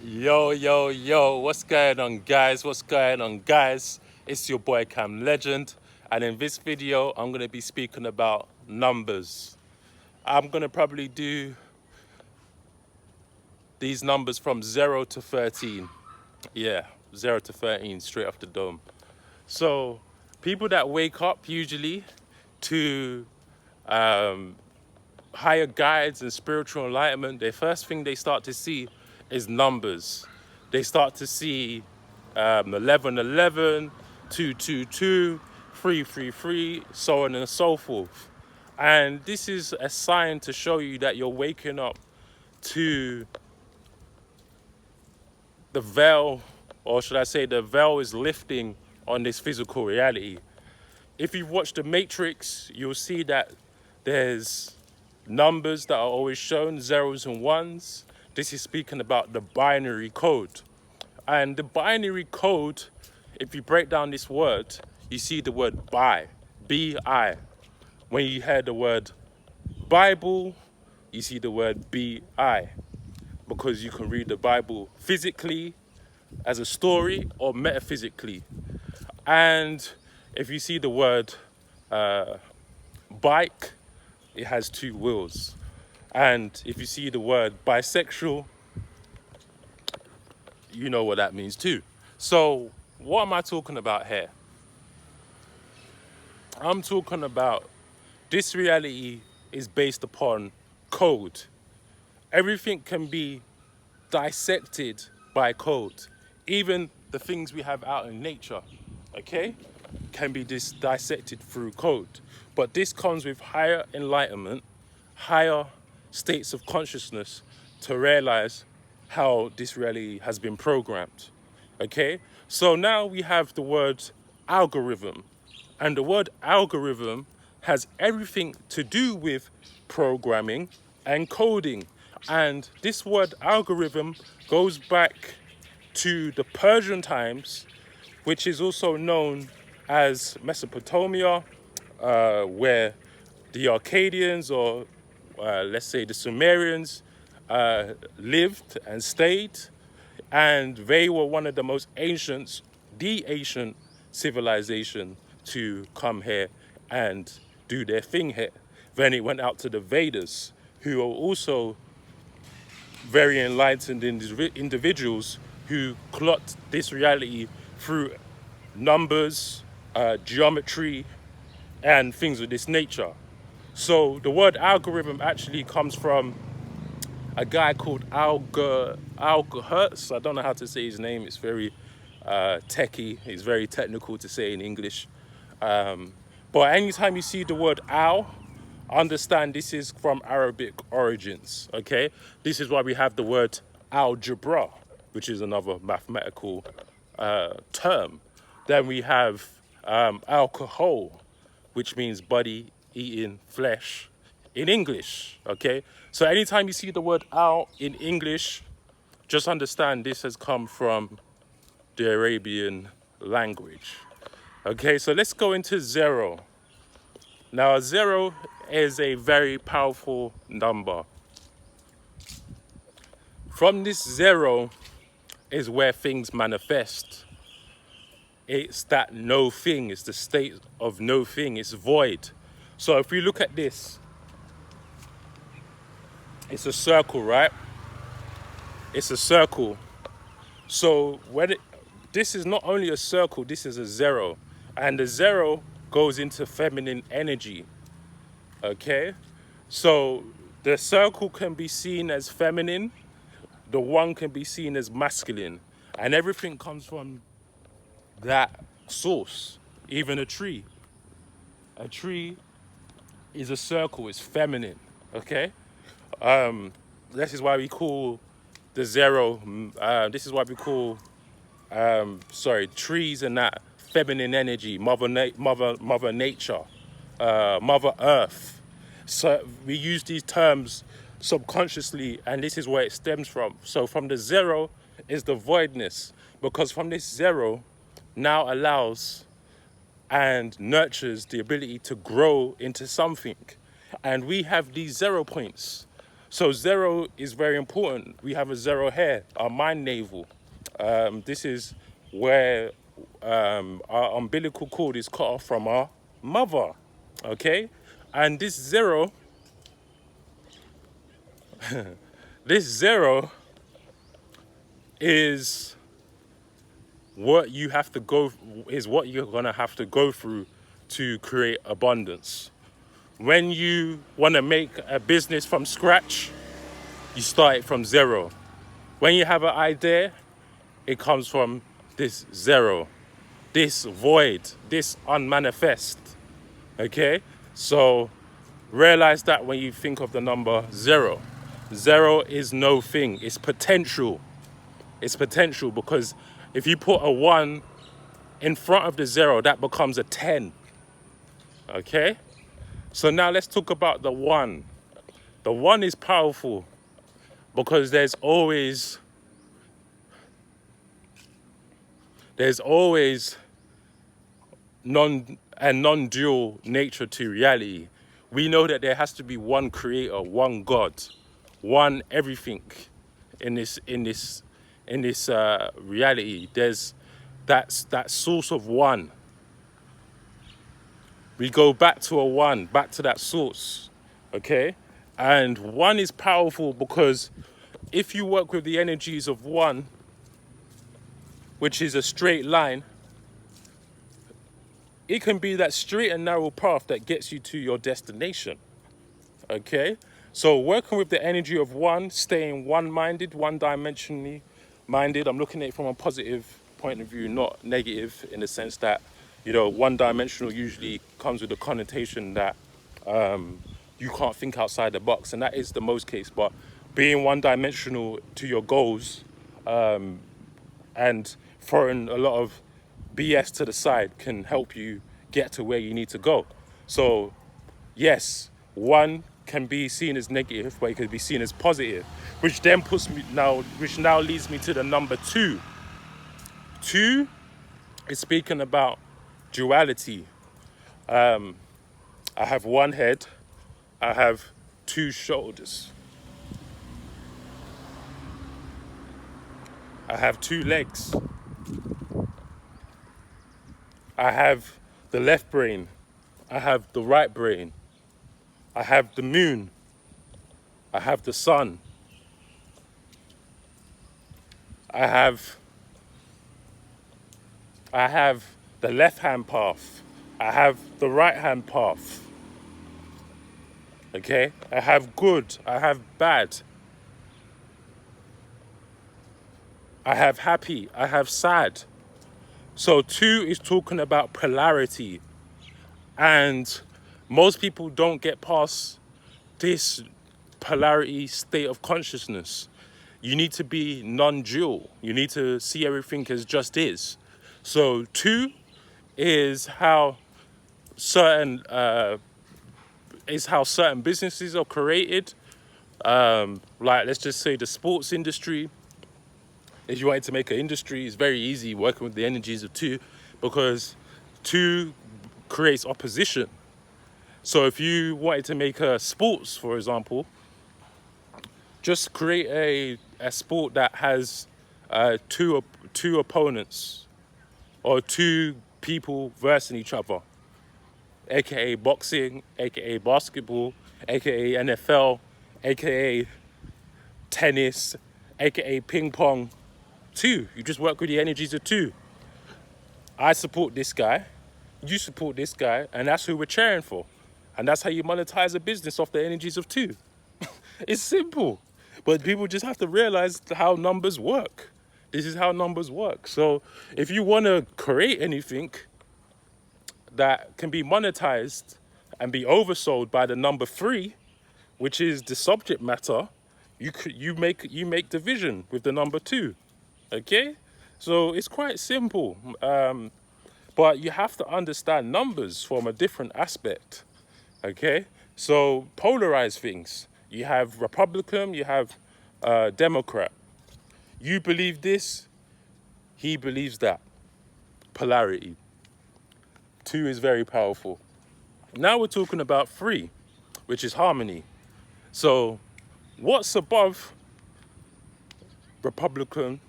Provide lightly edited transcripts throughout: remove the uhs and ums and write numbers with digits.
Yo, yo, yo, what's going on, guys? What's going on, guys? It's your boy Cam Legend, and in this video, I'm going to be speaking about numbers. I'm going to probably do these numbers from 0 to 13. Yeah, 0 to 13, straight off the dome. So, people that wake up usually to higher guides and spiritual enlightenment, the first thing they start to see is numbers. They start to see 11, 11, 2, 2, 2, 3, 3, 3, so on and so forth. And this is a sign to show you that you're waking up to the veil, or should I say the veil is lifting on this physical reality. If you've watched The Matrix, you'll see that there's numbers that are always shown, zeros and ones. This is speaking about the binary code. And the binary code, if you break down this word, you see the word bi, B-I. When you hear the word Bible, you see the word B-I, because you can read the Bible physically as a story or metaphysically. And if you see the word bike, it has two wheels. And if you see the word bisexual, you know what that means too. So what am I talking about here? I'm talking about this reality is based upon code. Everything can be dissected by code. Even the things we have out in nature, okay, can be dissected through code. But this comes with higher enlightenment, higher states of consciousness to realize how this reality has been programmed. Okay, so now we have the word algorithm, and the word algorithm has everything to do with programming and coding. And this word algorithm goes back to the Persian times, which is also known as Mesopotamia, where the Akkadians, or let's say the Sumerians, lived and stayed. And they were one of the most ancient, the ancient civilization to come here and do their thing here. Then it went out to the Vedas, who are also very enlightened individuals who plot this reality through numbers, geometry, and things of this nature. So the word algorithm actually comes from a guy called Alger Hertz. I don't know how to say his name. It's very techie. It's very technical to say in English. But anytime you see the word al, understand this is from Arabic origins, okay? This is why we have the word algebra, which is another mathematical term. Then we have alcohol, which means body eating flesh in English, okay? So anytime you see the word al in English, just understand this has come from the Arabian language. Okay, so let's go into zero. Now, zero is a very powerful number. From this zero is where things manifest. It's that no thing, it's the state of no thing, it's void. So if we look at this, it's a circle, right? It's a circle. So this is not only a circle, this is a zero. And the zero goes into feminine energy, okay? So the circle can be seen as feminine, the one can be seen as masculine, and everything comes from that source. Even a tree. A tree is a circle, it's feminine, okay? This is why we call the zero, this is why we call, trees and that feminine energy, mother nature, mother earth. So we use these terms subconsciously, and this is where it stems from. So from the zero is the voidness, because from this zero now allows and nurtures the ability to grow into something. And we have these 0 points. So zero is very important. We have a zero here, our mind navel. This is where our umbilical cord is cut off from our mother, okay? And this zero is what you have to go, is what you're gonna have to go through to create abundance. When you wanna make a business from scratch, you start it from zero. When you have an idea, it comes from this zero, this void, this unmanifest, okay? So realize that when you think of the number zero. Zero is no thing, it's potential. It's potential because if you put a 1 in front of the 0, that becomes a 10, okay? So now let's talk about the 1. The 1 is powerful because there's always non-dual nature to reality. We know that there has to be one creator, one God, one everything in this reality. There's that source of one. We go back to a 1, back to that source, okay? And 1 is powerful because if you work with the energies of 1, which is a straight line, it can be that straight and narrow path that gets you to your destination, okay? So working with the energy of 1, staying one-minded, one-dimensionally minded. I'm looking at it from a positive point of view, not negative, in the sense that, you know, one-dimensional usually comes with a connotation that you can't think outside the box, and that is the most case. But being one-dimensional to your goals and throwing a lot of BS to the side can help you get to where you need to go. So yes, 1 can be seen as negative, but it could be seen as positive, which now leads me to the number 2. 2 is speaking about duality. I have 1 head, I have 2 shoulders, I have 2 legs, I have the left brain, I have the right brain, I have the moon, I have the sun, I have the left hand path, I have the right hand path, okay? I have good, I have bad, I have happy, I have sad. So 2 is talking about polarity, and most people don't get past this polarity state of consciousness. You need to be non-dual. You need to see everything as just is. So 2 is how certain businesses are created. Like, let's just say the sports industry. If you wanted to make an industry, it's very easy working with the energies of 2, because 2 creates opposition. So if you wanted to make a sports, for example, just create a sport that has two opponents, or 2 people versing each other, aka boxing, aka basketball, aka NFL, aka tennis, aka ping pong. 2, you just work with the energies of 2. I support this guy, you support this guy, and that's who we're cheering for. And that's how you monetize a business off the energies of 2. It's simple, but people just have to realize how numbers work. This is how numbers work. So if you want to create anything that can be monetized and be oversold by the number 3, which is the subject matter, you make division with the number 2. Okay, so it's quite simple, but you have to understand numbers from a different aspect. Okay, so polarize things. You have Republican, you have Democrat. You believe this, he believes that. Polarity. 2 is very powerful. Now we're talking about 3, which is harmony. So What's above Republican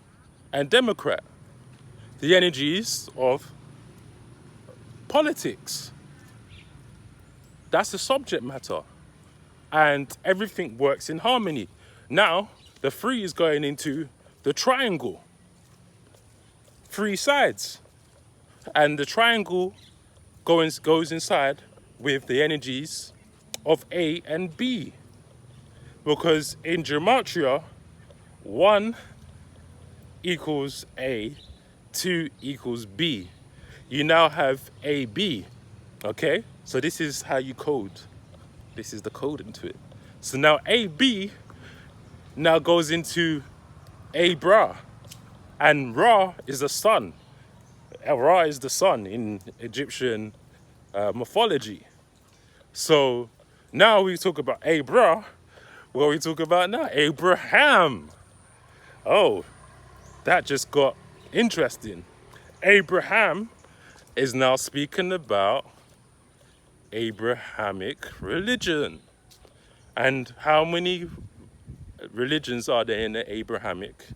and Democrat? The energies of politics. That's the subject matter. And everything works in harmony. Now, the three is going into the triangle. Three sides. And the triangle goes inside with the energies of A and B. Because in gematria, 1 equals A, 2 equals B. You now have AB, okay? So this is how you code. This is the code into it. So now AB now goes into Abra, and Ra is the sun. Ra is the sun in Egyptian mythology. So now we talk about Abra. What are we talking about now? Abraham. Oh, that just got interesting. Abraham is now speaking about Abrahamic religion. And how many religions are there in the Abrahamic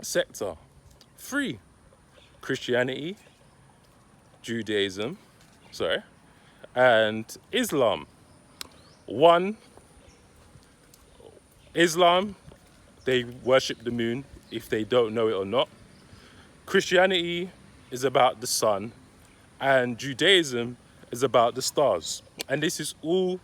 sector? 3. Christianity, Judaism, and Islam. 1, Islam, they worship the moon, if they don't know it or not. Christianity is about the sun, and Judaism is about the stars. And this is all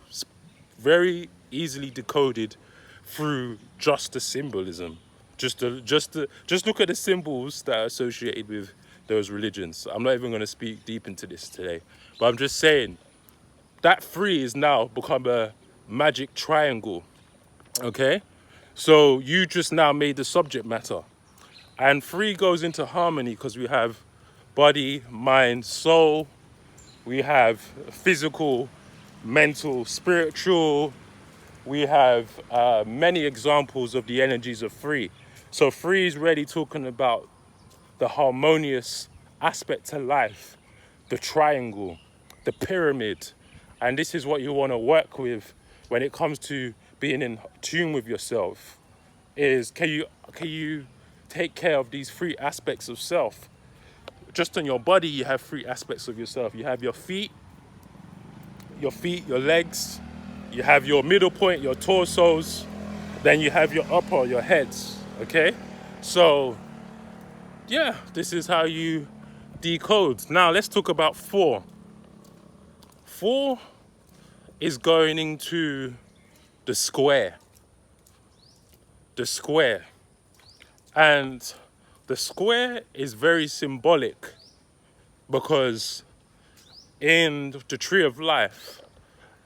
very easily decoded through just the symbolism. Just look at the symbols that are associated with those religions. I'm not even going to speak deep into this today, but I'm just saying that 3 is now become a magic triangle. Okay, so you just now made the subject matter, and 3 goes into harmony because we have body, mind, soul. We have physical, mental, spiritual. We have many examples of the energies of 3. So 3 is really talking about the harmonious aspect to life, the triangle, the pyramid. And this is what you want to work with when it comes to being in tune with yourself, is can you take care of these 3 aspects of self? Just on your body, you have 3 aspects of yourself. You have your feet, your legs, you have your middle point, your torsos, then you have your upper, your heads, okay? So, yeah, this is how you decode. Now, let's talk about 4. 4 is going into the square. The square. And the square is very symbolic because in the tree of life,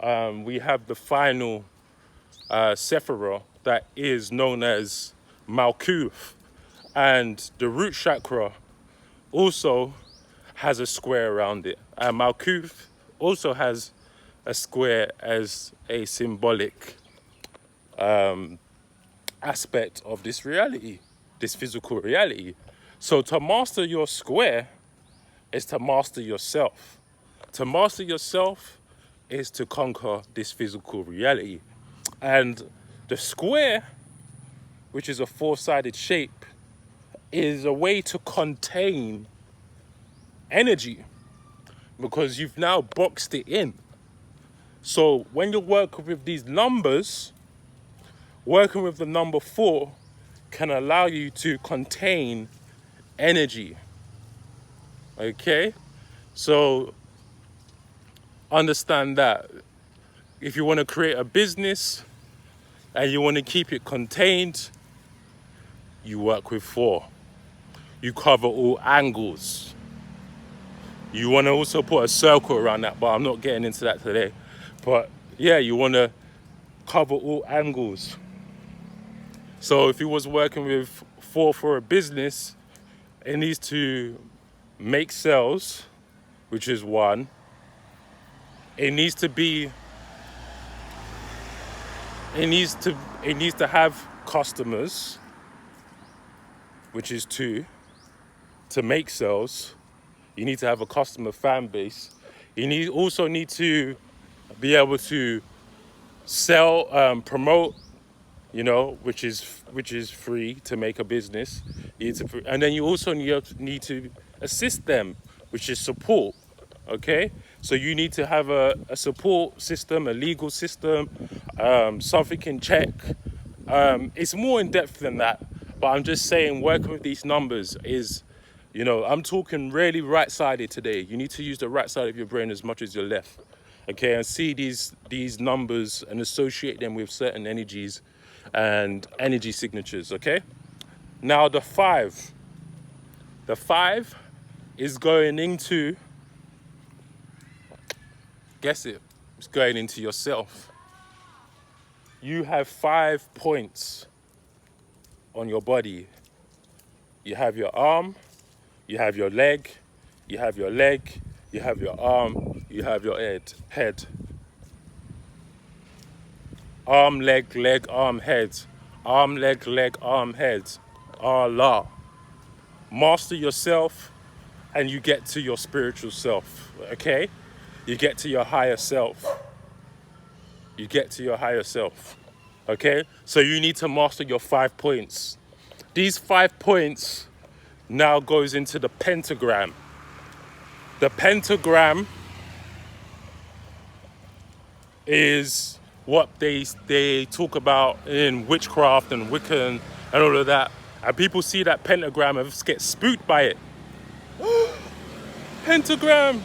we have the final sephira that is known as Malkuth. And the root chakra also has a square around it. And Malkuth also has a square as a symbolic aspect of this reality, this physical reality. So to master your square is to master yourself. To master yourself is to conquer this physical reality. And the square, which is a 4-sided shape, is a way to contain energy because you've now boxed it in. So when you work with these numbers, working with the number 4 can allow you to contain energy. Okay? So understand that if you want to create a business and you want to keep it contained, you work with 4. You cover all angles. You want to also put a circle around that, but I'm not getting into that today. But yeah, you want to cover all angles. So if you was working with 4 for a business, it needs to make sales, which is 1. It needs to have customers, which is 2. To make sales, you need to have a customer fan base. You also need to be able to sell, promote which is free to make a business. And then you also need to assist them, which is support. Okay, so you need to have a support system, a legal system, something in check. It's more in depth than that, but I'm just saying working with these numbers is, I'm talking really right-sided today. You need to use the right side of your brain as much as your left. Okay, and see these numbers and associate them with certain energies and energy signatures. Okay, now the five is going into, guess it, it's going into yourself. You have 5 points on your body. You have your arm, you have your leg, you have your leg, you have your arm, you have your head. Arm, leg, arm, head. Arm, leg, arm, head. Allah. Master yourself and you get to your spiritual self, okay? You get to your higher self. You get to your higher self, okay? So you need to master your 5 points. These 5 points now goes into the pentagram. The pentagram is what they talk about in witchcraft and Wiccan and all of that. And people see that pentagram and get spooked by it. Pentagram!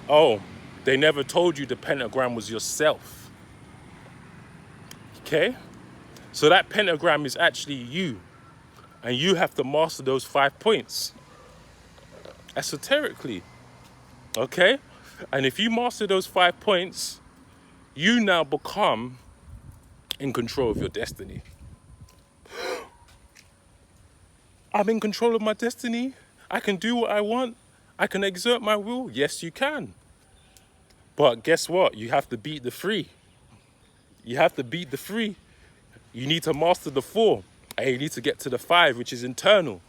Oh, they never told you the pentagram was yourself. Okay? So that pentagram is actually you. And you have to master those 5 points. Esoterically. Okay? And if you master those 5 points, you now become in control of your destiny. I'm in control of my destiny. I can do what I want. I can exert my will. Yes, you can. But guess what? You have to beat the 3. You have to beat the 3. You need to master the 4. And you need to get to the 5, which is internal.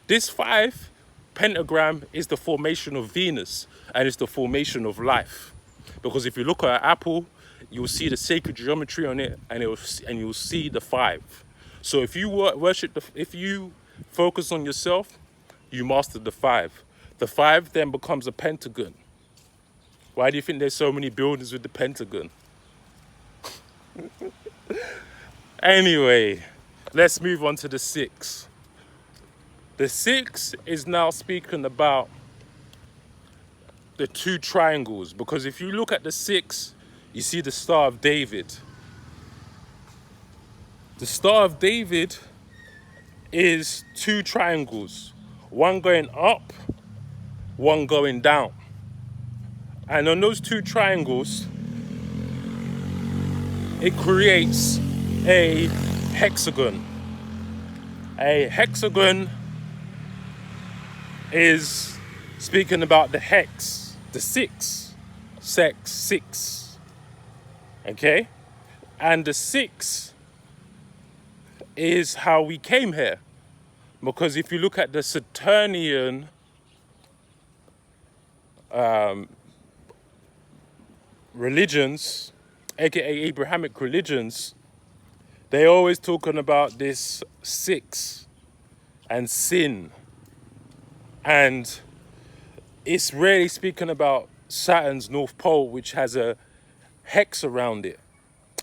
This 5 pentagram is the formation of Venus. And it's the formation of life. Because if you look at an apple, you'll see the sacred geometry on it, and you'll see the 5. So if you if you focus on yourself, you master the 5. The 5 then becomes a pentagon. Why do you think there's so many buildings with the pentagon? Anyway, let's move on to the 6. The 6 is now speaking about the 2 triangles, because if you look at the 6, you see the Star of David. The Star of David is 2 triangles, one going up, one going down. And on those 2 triangles, it creates a hexagon. A hexagon is speaking about the hex, the 6, 6. Okay? And the 6 is how we came here. Because if you look at the Saturnian religions, aka Abrahamic religions, they're always talking about this 6 and sin. And it's really speaking about Saturn's North Pole, which has a hex around it.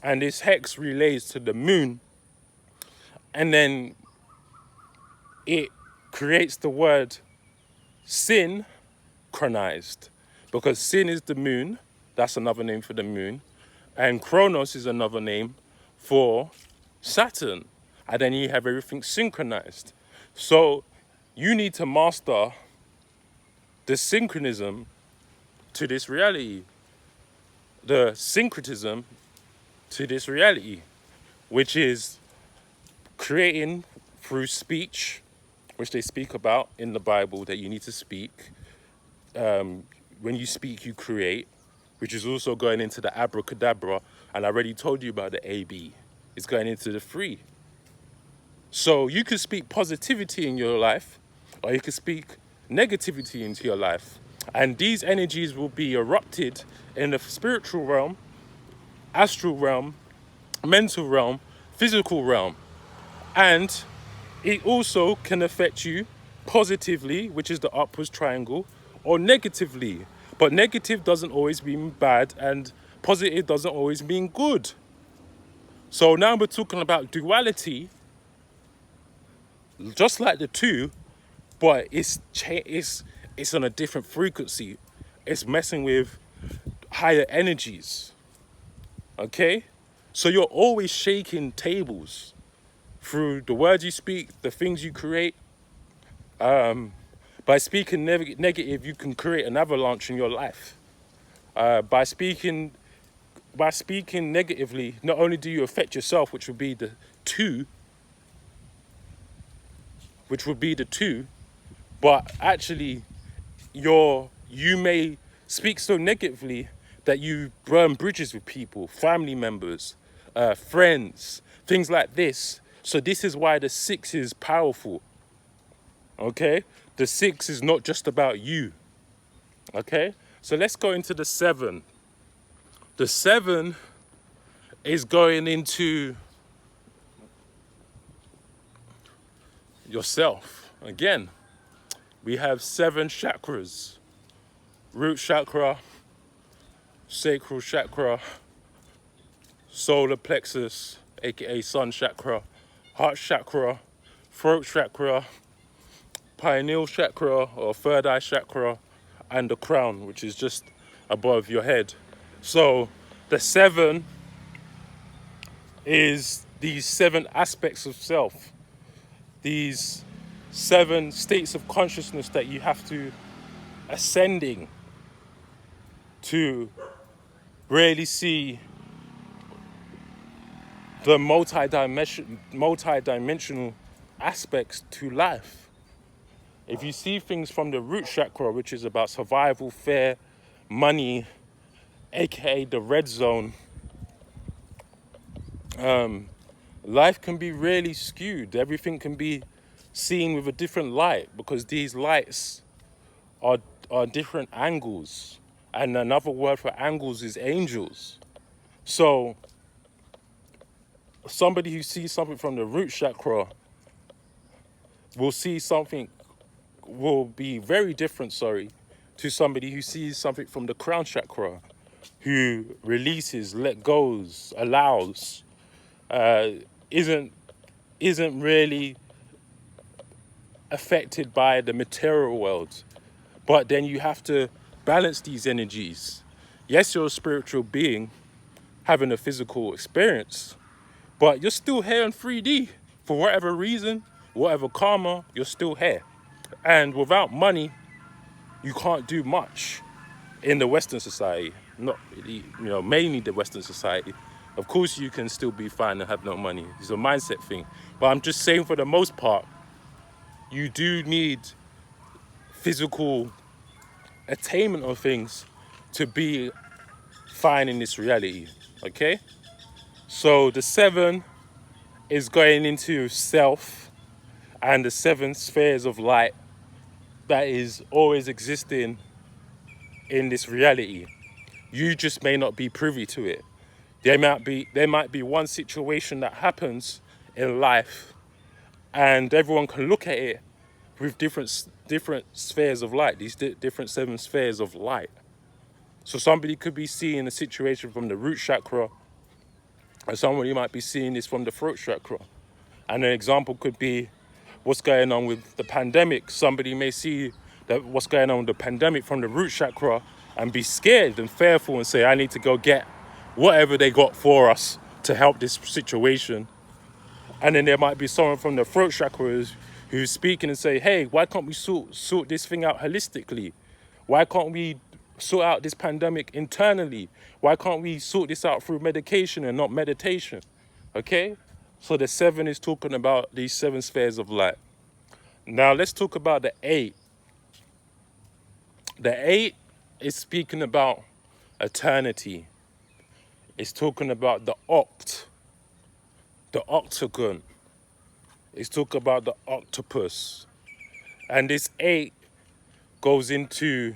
And this hex relates to the moon. And then it creates the word synchronized. Because sin is the moon. That's another name for the moon. And Chronos is another name for Saturn. And then you have everything synchronized. So you need to master the synchronism to this reality. The syncretism to this reality, which is creating through speech, which they speak about in the Bible, that you need to speak. When you speak, you create, which is also going into the abracadabra. And I already told you about the AB. It's going into the 3. So you can speak positivity in your life, or you can speak negativity into your life. And these energies will be erupted in the spiritual realm, astral realm, mental realm, physical realm. And it also can affect you positively, which is the upwards triangle, or negatively. But negative doesn't always mean bad, and positive doesn't always mean good. So now we're talking about duality, just like the two, but it's on a different frequency. It's messing with higher energies. Okay? So you're always shaking tables through the words you speak, the things you create. By speaking negative, you can create an avalanche in your life. By speaking negatively, not only do you affect yourself, which would be the two, but actually you may speak so negatively that you burn bridges with people, family members, friends, things like this. So this is why the 6 is powerful. Okay? The 6 is not just about you. Okay? So let's go into the 7. The 7 is going into yourself. Again, we have 7 chakras: root chakra, sacral chakra, solar plexus, aka sun chakra, heart chakra, throat chakra, pineal chakra or third eye chakra, and the crown, which is just above your head. So the 7 is these 7 aspects of self, these 7 states of consciousness that you have to ascending to really see the multi-dimensional aspects to life. If you see things from the root chakra, which is about survival, fear, money, aka the red zone, life can be really skewed. Everything can be seen with a different light because these lights are different angles. And another word for angles is angels. So somebody who sees something from the root chakra will be very different, to somebody who sees something from the crown chakra, who releases, let goes, allows, isn't really affected by the material world. But then you have to balance these energies. Yes, you're a spiritual being having a physical experience, but you're still here in 3D. For whatever reason, whatever karma, you're still here. And without money, you can't do much in the Western society. Not really, mainly the Western society. Of course, you can still be fine and have no money. It's a mindset thing. But I'm just saying, for the most part, you do need physical attainment of things to be fine in this reality. Okay? So the 7 is going into self and the 7 spheres of light that is always existing in this reality. You just may not be privy to it. There might be one situation that happens in life, and everyone can look at it with different spheres of light. These different 7 spheres of light. So somebody could be seeing a situation from the root chakra, and somebody might be seeing this from the throat chakra. And an example could be what's going on with the pandemic. Somebody may see that what's going on with the pandemic from the root chakra and be scared and fearful and say, I need to go get whatever they got for us to help this situation. And then there might be someone from the throat chakra who's speaking and say, hey, why can't we sort this thing out holistically? Why can't we sort out this pandemic internally? Why can't we sort this out through medication and not meditation? Okay? So the 7 is talking about these 7 spheres of light. Now let's talk about the 8. The 8 is speaking about eternity. It's talking about the the octagon. It's talking about the octopus. And this 8 goes into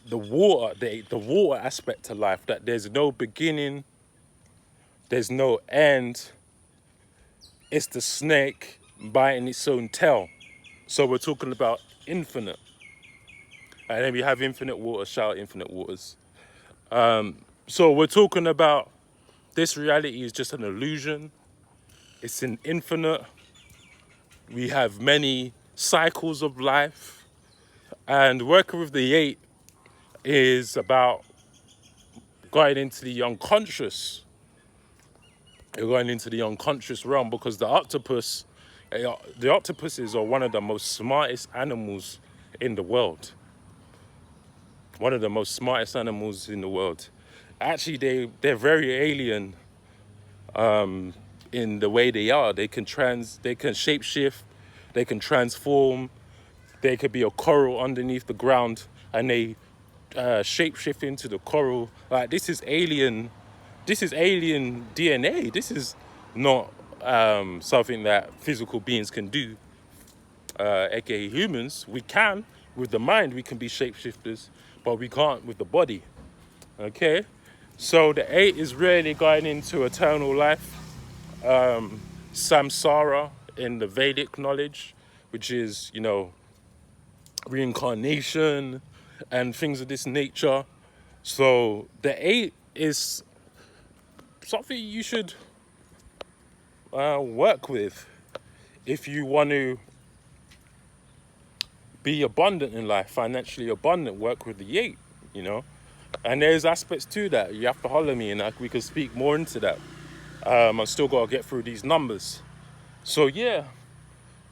the water, the water aspect to life, that there's no beginning there's no end. It's the snake biting its own tail. So we're talking about infinite. And then we have infinite water, shout out infinite waters. So we're talking about this reality is just an illusion. It's an infinite. We have many cycles of life. And working with the 8 is about going into the unconscious. You're going into the unconscious realm because the octopuses are one of the most smartest animals in the world. One of the most smartest animals in the world. Actually, they're very alien in the way they are. They can shapeshift, they can transform. There could be a coral underneath the ground and they shapeshift into the coral. Like this is alien DNA. This is not something that physical beings can do, aka humans. We can, with the mind, we can be shapeshifters, but we can't with the body. Okay? So the 8 is really going into eternal life, samsara in the Vedic knowledge, which is, reincarnation and things of this nature. So the 8 is something you should work with if you want to be abundant in life, financially abundant. Work with the 8, and there's aspects to that. You have to holler me and we can speak more into that. I still got to get through these numbers. So yeah,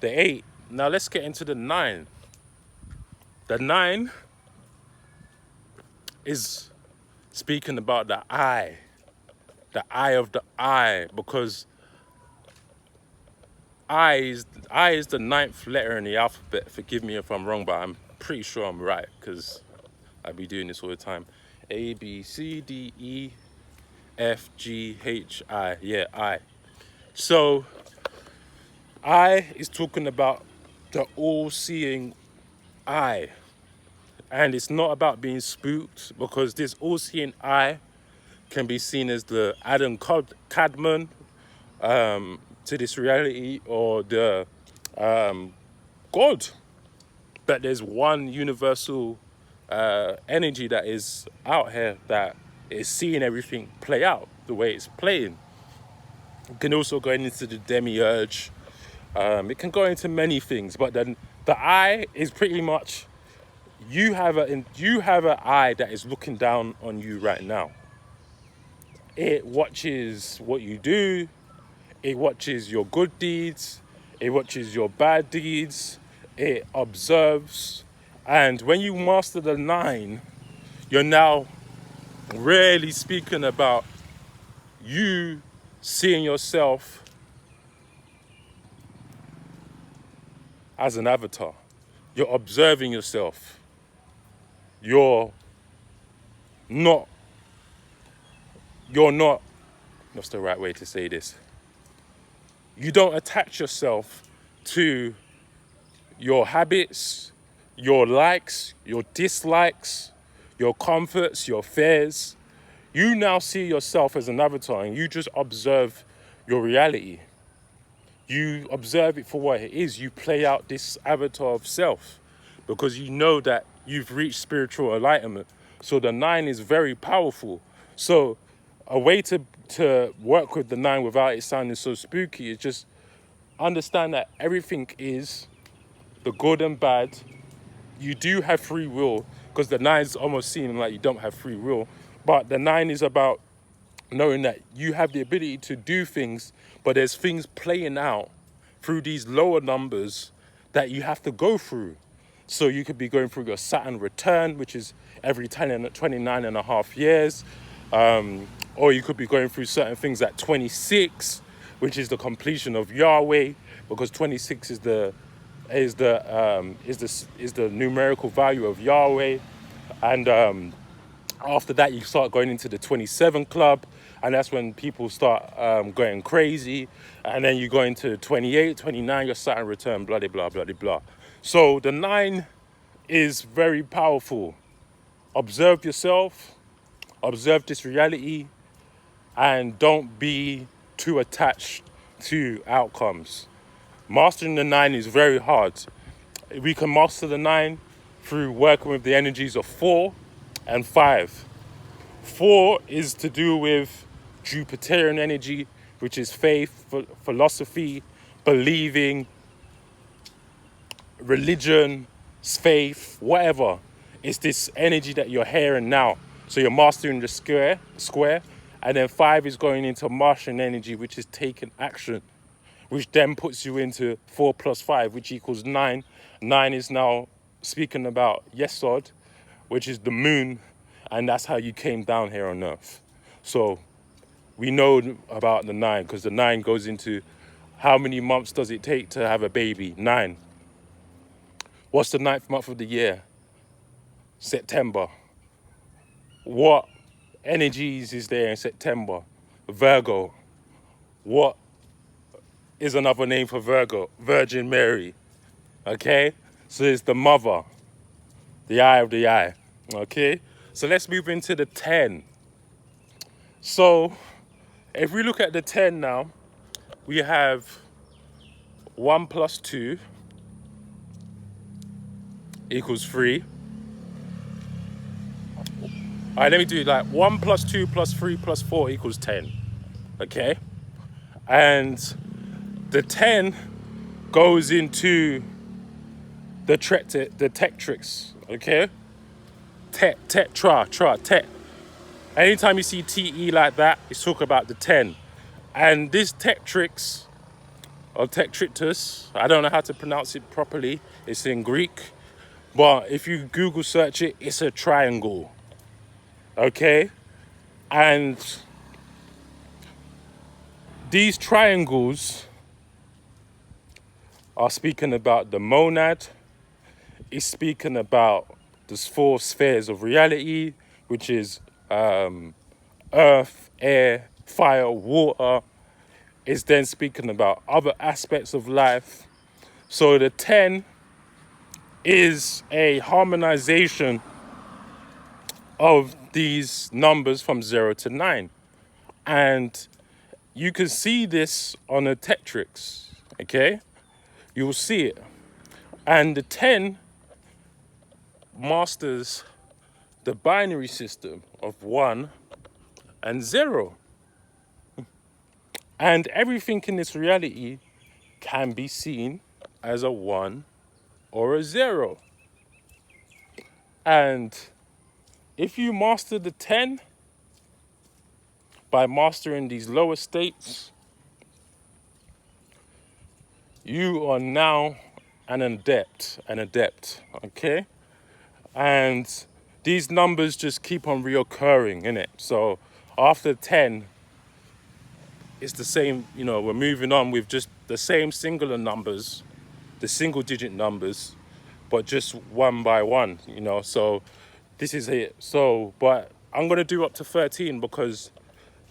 the 8. Now let's get into the 9. The 9 is speaking about the eye of the eye, because I is the 9th letter in the alphabet. Forgive me if I'm wrong, but I'm pretty sure I'm right because I be doing this all the time. A, B, C, D, E, F, G, H, I. Yeah, I. So I is talking about the all-seeing eye. And it's not about being spooked, because this all-seeing eye can be seen as the Adam Kadmon to this reality, or the God. But there's one universal energy that is out here that is seeing everything play out the way it's playing. It can also go into the demiurge. It can go into many things, but then the eye is pretty much you have an eye that is looking down on you right now. It watches what you do. It watches your good deeds. It watches your bad deeds. It observes. And when you master the 9, you're now really speaking about you seeing yourself as an avatar. You're observing yourself. You're not, what's the right way to say this? You don't attach yourself to your habits, your likes, your dislikes, your comforts, your fears. You now see yourself as an avatar and you just observe your reality. You observe it for what it is. You play out this avatar of self because you know that you've reached spiritual enlightenment. So the 9 is very powerful. So a way to work with the 9 without it sounding so spooky is just understand that everything is the good and bad. You do have free will, because the 9's almost seeming like you don't have free will. But the 9 is about knowing that you have the ability to do things, but there's things playing out through these lower numbers that you have to go through. So you could be going through your Saturn return, which is every 29 and a half years. Or you could be going through certain things at 26, which is the completion of Yahweh, because 26 is the numerical value of Yahweh. And after that, you start going into the 27 club, and that's when people start going crazy. And then you go into 28, 29, your Saturn return, blah, blah, blah, blah, blah. So the 9 is very powerful. Observe yourself, observe this reality, and don't be too attached to outcomes. Mastering the 9 is very hard. We can master the 9 through working with the energies of 4 and 5. 4 is to do with Jupiterian energy, which is faith, philosophy, believing, religion, faith, whatever. It's this energy that you're hearing now. So you're mastering the square, and then 5 is going into Martian energy, which is taking action, which then puts you into 4 plus 5, which equals 9. 9 is now speaking about Yesod, which is the moon, and that's how you came down here on Earth. So we know about the 9 because the 9 goes into how many months does it take to have a baby? 9. What's the 9th month of the year? September. What energies is there in September? Virgo. What is another name for Virgo? Virgin Mary. Okay? So it's the mother, the eye of the eye. Okay? So let's move into the 10. So if we look at the 10 now, we have 1 plus 2 equals 3. All right, let me do it like 1 plus 2 plus 3 plus 4 equals 10. Okay? And the 10 goes into the tetrix. Okay? Tet. Anytime you see TE like that, it's talking about the 10. And this tetrix, or tetritus, I don't know how to pronounce it properly. It's in Greek. But if you Google search it, it's a triangle. Okay? And these triangles are speaking about the monad. It's speaking about the 4 spheres of reality, which is earth, air, fire, water. It's then speaking about other aspects of life. So the 10 is a harmonization of these numbers from 0 to 9. And you can see this on a tetrix, okay? You'll see it. And the 10 masters the binary system of 1 and 0. And everything in this reality can be seen as a 1 or a 0. And if you master the 10 by mastering these lower states, you are now an adept, okay? And these numbers just keep on reoccurring, innit? So after 10, it's the same, we're moving on with just the same singular numbers, the single digit numbers, but just one by one, So this is it. So, but I'm going to do up to 13 because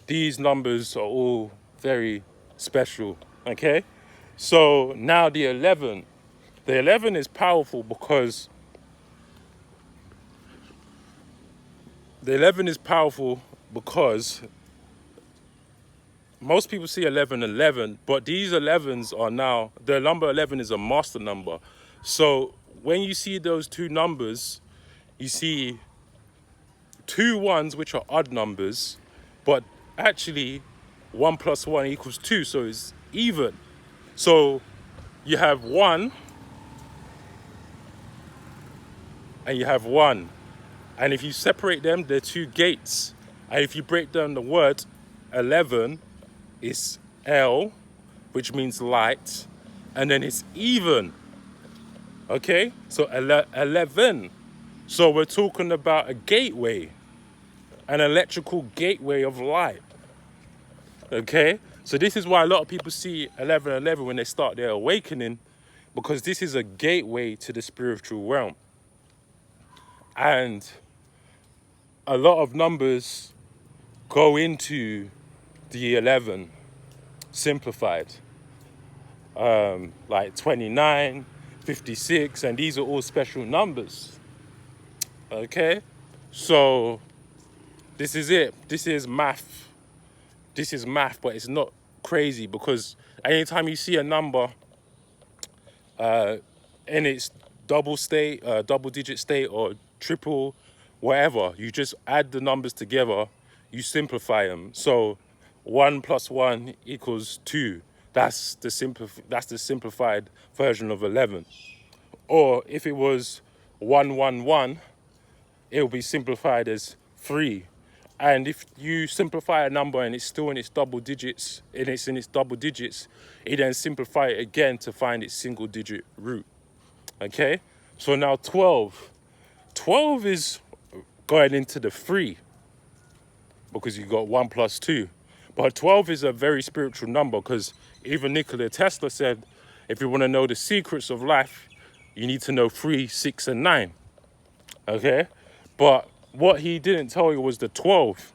these numbers are all very special, okay? So now the 11. The 11 is powerful because most people see 11, but these 11s are now, the number 11 is a master number. So when you see those two numbers, you see 2 ones, which are odd numbers, but actually 1 plus 1 equals 2, so it's even. So you have 1 and you have 1. And if you separate them, they're 2 gates. And if you break down the word 11, it's L, which means light, and then it's even. Okay? So 11. So we're talking about a gateway, an electrical gateway of light. Okay? So this is why a lot of people see 11 when they start their awakening, because this is a gateway to the spiritual realm. And a lot of numbers go into the 11 simplified, like 29, 56, and these are all special numbers. Okay? So this is it. This is math. this is math, but it's not crazy, because anytime you see a number in its double digit state or triple, whatever, you just add the numbers together, you simplify them. So 1 plus 1 equals 2. That's the simplified version of 11. Or if it was 111, it will be simplified as 3. And if you simplify a number and it's still in its double digits, you then simplify it again to find its single digit root. Okay? So now 12. 12 is going into the 3, because you got 1 plus 2. But 12 is a very spiritual number, because even Nikola Tesla said, if you want to know the secrets of life, you need to know 3, 6, and 9. Okay? But what he didn't tell you was the 12.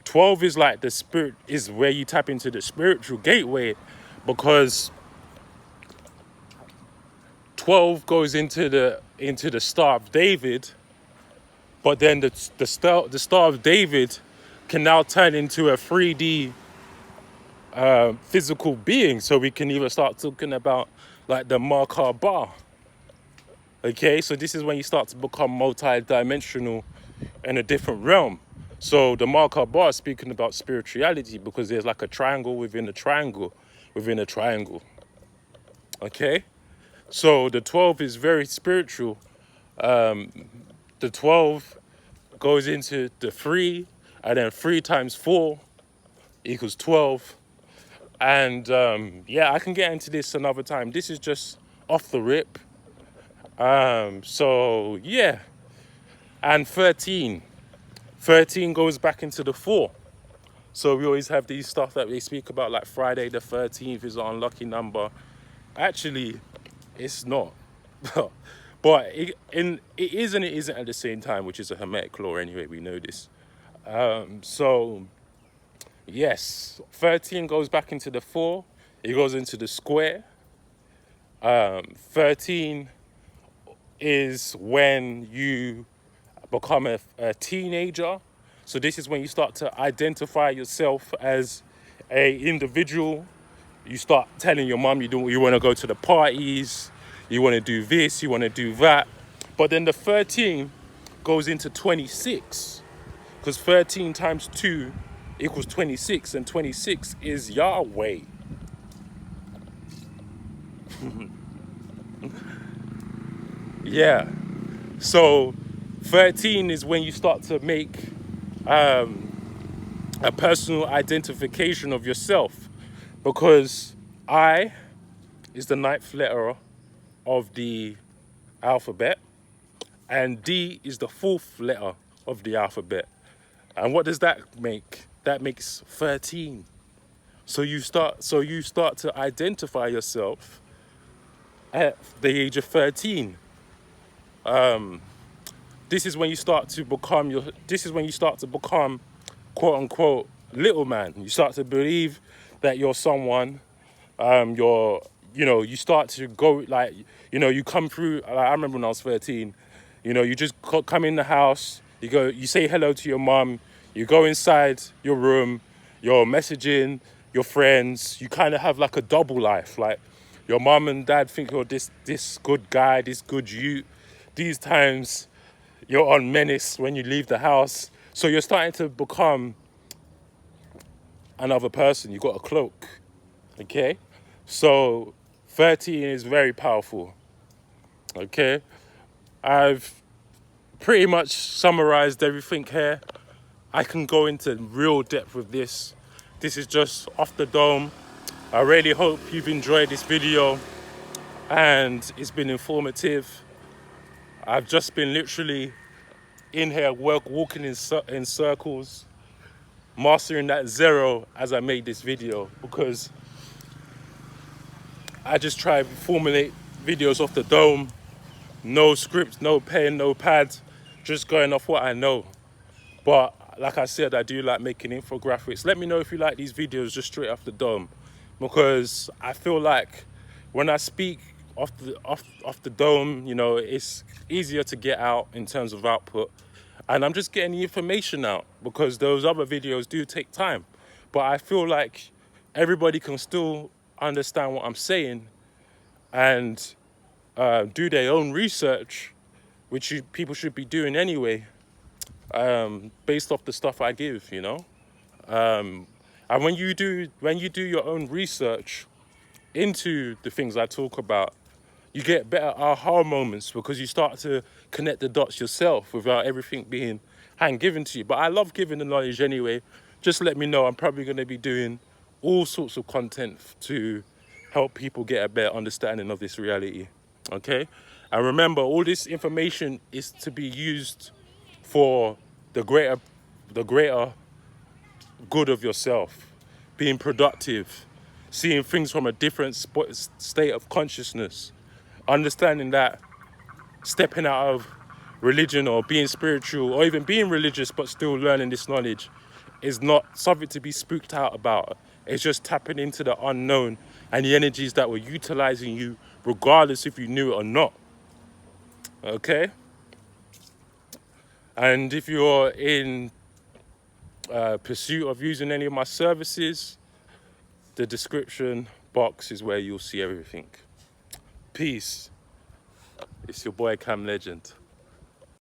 12 is like the spirit, is where you tap into the spiritual gateway, because 12 goes into the Star of David, but then the Star of David can now turn into a 3D physical being, so we can even start talking about like the Merkaba. Okay, so this is when you start to become multi-dimensional in a different realm. So the Merkaba is speaking about spirituality, because there's like a triangle within a triangle within a triangle. Okay, so the 12 is very spiritual. The 12 goes into the 3, and then 3 times 4 equals 12. And yeah, I can get into this another time. This is just off the rip. So yeah, and 13 goes back into the 4. So we always have these stuff that we speak about, like Friday the 13th is an unlucky number. Actually, it's not. But it is and it isn't at the same time, which is a Hermetic law anyway, we know this. So yes, 13 goes back into the 4. It goes into the square. 13 is when you become a teenager. So this is when you start to identify yourself as a individual. You start telling your mum you want to go to the parties, you want to do this, you want to do that. But then the 13 goes into 26, because 13 times 2 equals 26, and 26 is Yahweh. Yeah. So 13 is when you start to make a personal identification of yourself, because I is the 9th letter of the alphabet, and D is the 4th letter of the alphabet. And what does that make? That makes 13. So you start to identify yourself at the age of 13. This is when you start to become quote unquote little man. You start to believe that you're someone. You start to go, like, you come through. Like, I remember when I was 13, you just come in the house, you say hello to your mum, you go inside your room, you're messaging your friends, you kind of have like a double life. Like, your mum and dad think you're this good guy, this good youth. These times you're on menace when you leave the house. So you're starting to become another person. You got a cloak. Okay? So 13 is very powerful. Okay? I've pretty much summarized everything here. I can go into real depth with this. This is just off the dome. I really hope you've enjoyed this video and it's been informative. I've just been literally in here walking in circles, mastering that 0 as I made this video, because I just try to formulate videos off the dome. No script, no pen, no pad, just going off what I know. But like I said, I do like making infographics. Let me know if you like these videos just straight off the dome, because I feel like when I speak off the dome, it's easier to get out in terms of output, and I'm just getting the information out, because those other videos do take time. but I feel like everybody can still understand what I'm saying and do their own research, which people should be doing anyway, based off the stuff I give, you know. And when you do your own research into the things I talk about, you get better aha moments because you start to connect the dots yourself without everything being hand given to you. But I love giving the knowledge anyway. Just let me know. I'm probably going to be doing all sorts of content to help people get a better understanding of this reality. Okay? And remember, all this information is to be used for the greater good of yourself, being productive, seeing things from a different state of consciousness, understanding that stepping out of religion or being spiritual or even being religious but still learning this knowledge is not something to be spooked out about. It's just tapping into the unknown and the energies that were utilizing you regardless if you knew it or not. Okay? And if you're in pursuit of using any of my services, the description box is where you'll see everything. Peace. It's your boy Cam Legend.